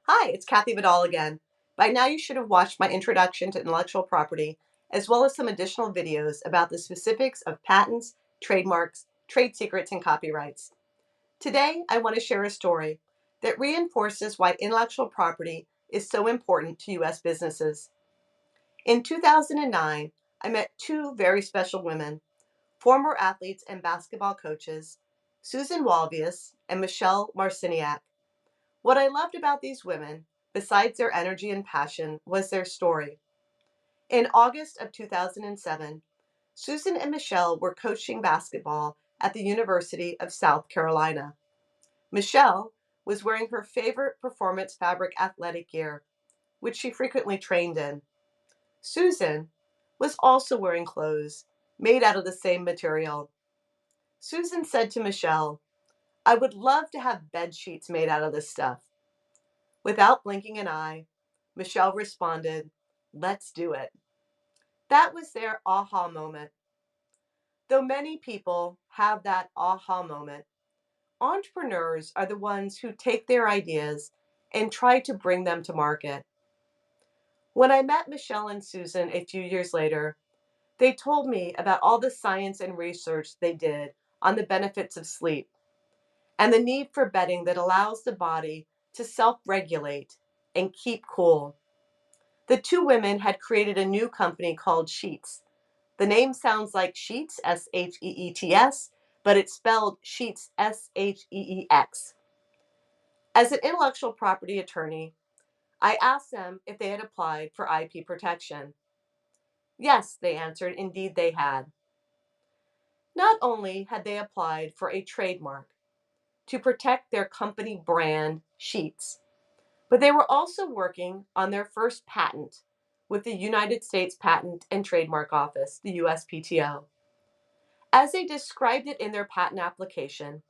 Hi, it's Kathi Vidal again. By now, you should have watched my introduction to intellectual property, as well as some additional videos about the specifics of patents, trademarks, trade secrets, and copyrights. Today, I want to share a story that reinforces why intellectual property is so important to U.S. businesses. In 2009, I met two very special women, former athletes and basketball coaches, Susan Walvius and Michelle Marciniak. What I loved about these women, besides their energy and passion, was their story. In August of 2007, Susan and Michelle were coaching basketball at the University of South Carolina. Michelle was wearing her favorite performance fabric athletic gear, which she frequently trained in. Susan was also wearing clothes made out of the same material. Susan said to Michelle, "I would love to have bed sheets made out of this stuff." Without blinking an eye, Michelle responded, "Let's do it." That was their aha moment. Though many people have that aha moment, entrepreneurs are the ones who take their ideas and try to bring them to market. When I met Michelle and Susan a few years later, they told me about all the science and research they did on the benefits of sleep and the need for bedding that allows the body to self-regulate and keep cool. The two women had created a new company called Sheets. The name sounds like Sheets, Sheets, but it's spelled Sheets, Sheex. As an intellectual property attorney, I asked them if they had applied for IP protection. Yes, they answered, indeed they had. Not only had they applied for a trademark to protect their company brand, Sheets, but they were also working on their first patent with the United States Patent and Trademark Office, the USPTO. As they described it in their patent application,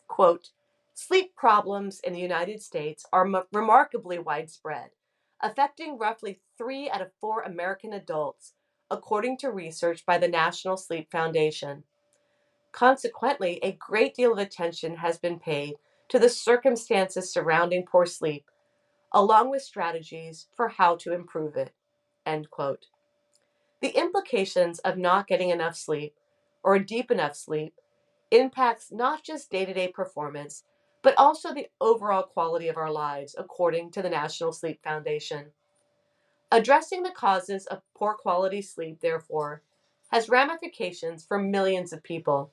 quote, "Sleep problems in the United States are remarkably widespread, affecting roughly 3 out of 4 American adults, according to research by the National Sleep Foundation. Consequently, a great deal of attention has been paid to the circumstances surrounding poor sleep, along with strategies for how to improve it." End quote. The implications of not getting enough sleep or deep enough sleep impacts not just day-to-day performance, but also the overall quality of our lives, according to the National Sleep Foundation. Addressing the causes of poor quality sleep, therefore, has ramifications for millions of people.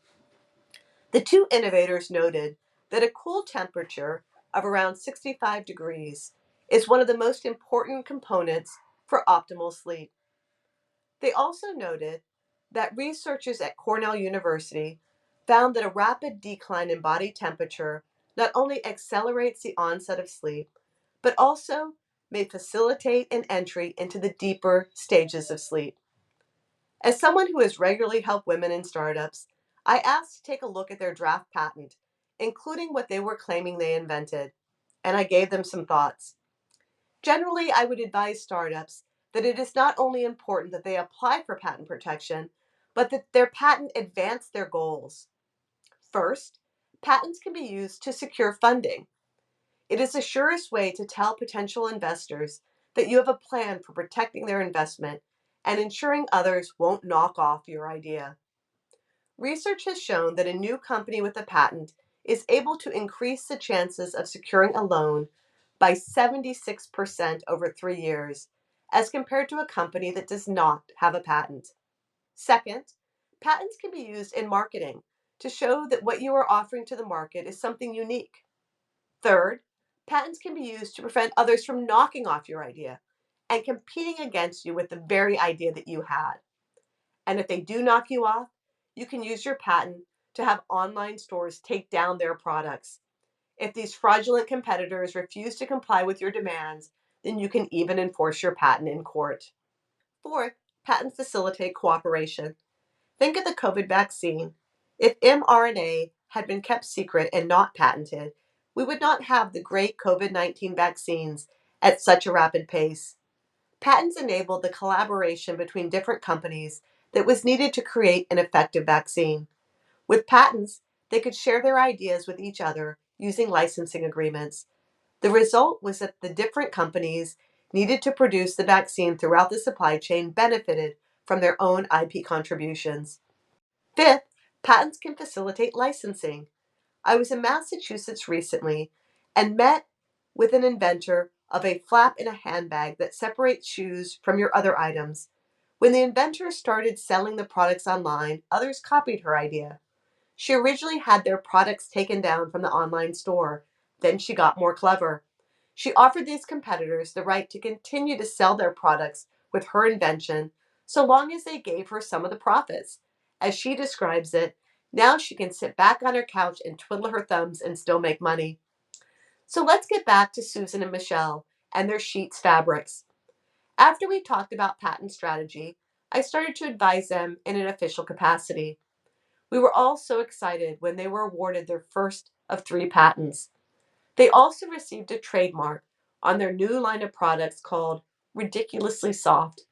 The two innovators noted that a cool temperature of around 65 degrees is one of the most important components for optimal sleep. They also noted that researchers at Cornell University found that a rapid decline in body temperature not only accelerates the onset of sleep, but also may facilitate an entry into the deeper stages of sleep. As someone who has regularly helped women in startups, I asked to take a look at their draft patent, including what they were claiming they invented, and I gave them some thoughts. Generally, I would advise startups that it is not only important that they apply for patent protection, but that their patent advance their goals. First, patents can be used to secure funding. It is the surest way to tell potential investors that you have a plan for protecting their investment and ensuring others won't knock off your idea. Research has shown that a new company with a patent is able to increase the chances of securing a loan by 76% over 3 years, as compared to a company that does not have a patent. Second, patents can be used in marketing to show that what you are offering to the market is something unique. Third, patents can be used to prevent others from knocking off your idea and competing against you with the very idea that you had. And if they do knock you off, you can use your patent to have online stores take down their products. If these fraudulent competitors refuse to comply with your demands, then you can even enforce your patent in court. Fourth, patents facilitate cooperation. Think of the COVID vaccine. If mRNA had been kept secret and not patented, we would not have the great COVID-19 vaccines at such a rapid pace. Patents enabled the collaboration between different companies that was needed to create an effective vaccine. With patents, they could share their ideas with each other using licensing agreements. The result was that the different companies needed to produce the vaccine throughout the supply chain benefited from their own IP contributions. Fifth, patents can facilitate licensing. I was in Massachusetts recently and met with an inventor of a flap in a handbag that separates shoes from your other items. When the inventor started selling the products online, others copied her idea. She originally had their products taken down from the online store. Then she got more clever. She offered these competitors the right to continue to sell their products with her invention so long as they gave her some of the profits. As she describes it, now she can sit back on her couch and twiddle her thumbs and still make money. So let's get back to Susan and Michelle and their sheets fabrics. After we talked about patent strategy, I started to advise them in an official capacity. We were all so excited when they were awarded their first of 3 patents. They also received a trademark on their new line of products called Ridiculously Soft.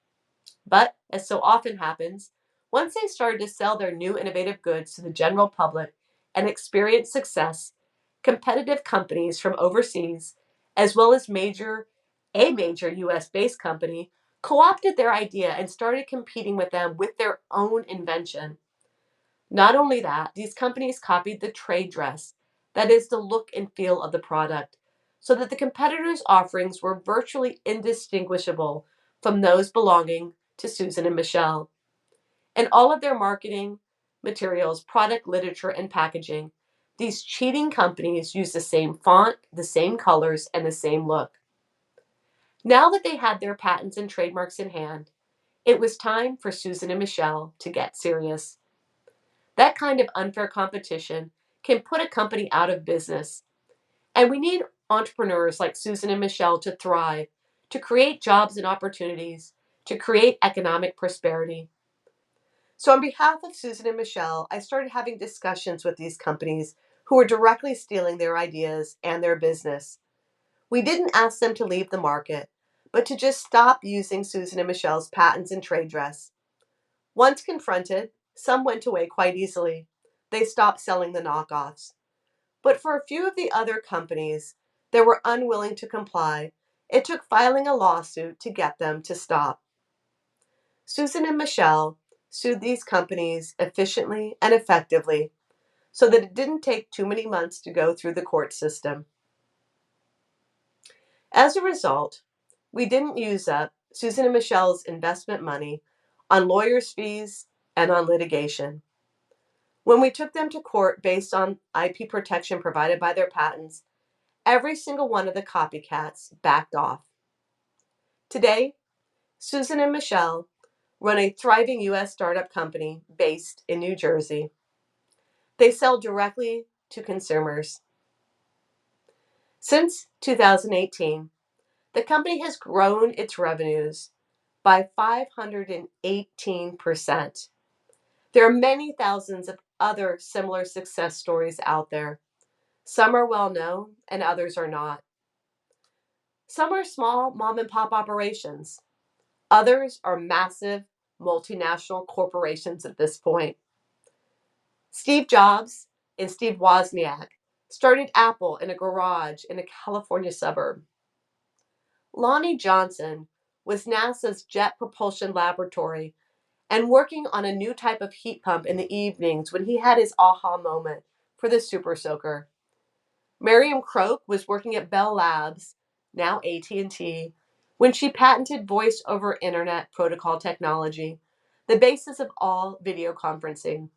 But, as so often happens, once they started to sell their new innovative goods to the general public and experienced success, competitive companies from overseas, as well as a major US based company, co opted their idea and started competing with them with their own invention. Not only that, these companies copied the trade dress, that is, the look and feel of the product, so that the competitors' offerings were virtually indistinguishable from those belonging to Susan and Michelle. In all of their marketing materials, product literature, and packaging, these cheating companies used the same font, the same colors, and the same look. Now that they had their patents and trademarks in hand, it was time for Susan and Michelle to get serious. That kind of unfair competition can put a company out of business. And we need entrepreneurs like Susan and Michelle to thrive, to create jobs and opportunities, to create economic prosperity. So, on behalf of Susan and Michelle, I started having discussions with these companies who were directly stealing their ideas and their business. We didn't ask them to leave the market, but to just stop using Susan and Michelle's patents and trade dress. Once confronted, some went away quite easily. They stopped selling the knockoffs. But for a few of the other companies that were unwilling to comply, it took filing a lawsuit to get them to stop. Susan and Michelle sued these companies efficiently and effectively so that it didn't take too many months to go through the court system. As a result, we didn't use up Susan and Michelle's investment money on lawyers' fees and on litigation. When we took them to court based on IP protection provided by their patents, every single one of the copycats backed off. Today, Susan and Michelle run a thriving US startup company based in New Jersey. They sell directly to consumers. Since 2018, the company has grown its revenues by 518%. There are many thousands of other similar success stories out there. Some are well known and others are not. Some are small mom and pop operations. Others are massive multinational corporations at this point. Steve Jobs and Steve Wozniak started Apple in a garage in a California suburb. Lonnie Johnson was NASA's Jet Propulsion Laboratory and working on a new type of heat pump in the evenings when he had his aha moment for the Super Soaker. Miriam Croak was working at Bell Labs, now AT&T, when she patented voice over internet protocol technology, the basis of all video conferencing.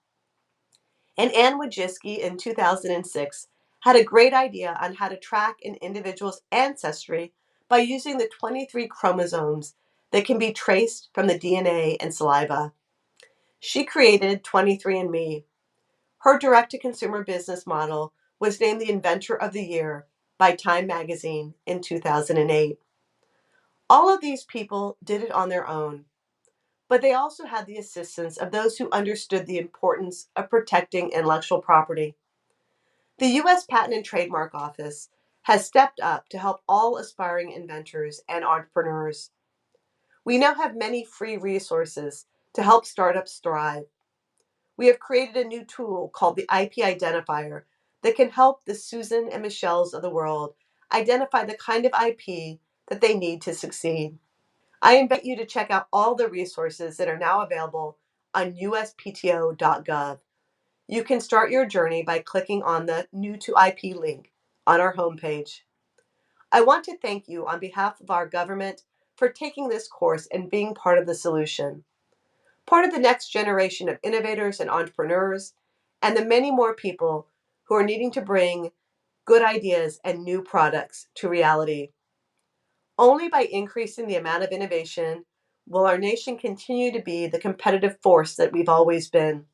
And Anne Wojcicki in 2006 had a great idea on how to track an individual's ancestry by using the 23 chromosomes that can be traced from the DNA and saliva. She created 23andMe. Her direct-to-consumer business model was named the Inventor of the Year by Time magazine in 2008. All of these people did it on their own, but they also had the assistance of those who understood the importance of protecting intellectual property. The U.S. Patent and Trademark Office has stepped up to help all aspiring inventors and entrepreneurs. We now have many free resources to help startups thrive. We have created a new tool called the IP Identifier that can help the Susan and Michelles of the world identify the kind of IP that they need to succeed. I invite you to check out all the resources that are now available on USPTO.gov. You can start your journey by clicking on the New to IP link on our homepage. I want to thank you on behalf of our government for taking this course and being part of the solution, part of the next generation of innovators and entrepreneurs, and the many more people who are needing to bring good ideas and new products to reality. Only by increasing the amount of innovation will our nation continue to be the competitive force that we've always been.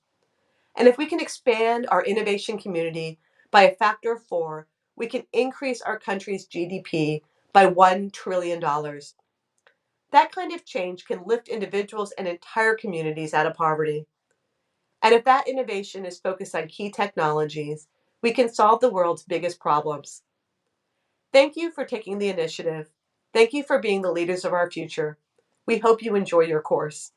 And if we can expand our innovation community by a factor of 4, we can increase our country's GDP by $1 trillion. That kind of change can lift individuals and entire communities out of poverty. And if that innovation is focused on key technologies, we can solve the world's biggest problems. Thank you for taking the initiative. Thank you for being the leaders of our future. We hope you enjoy your course.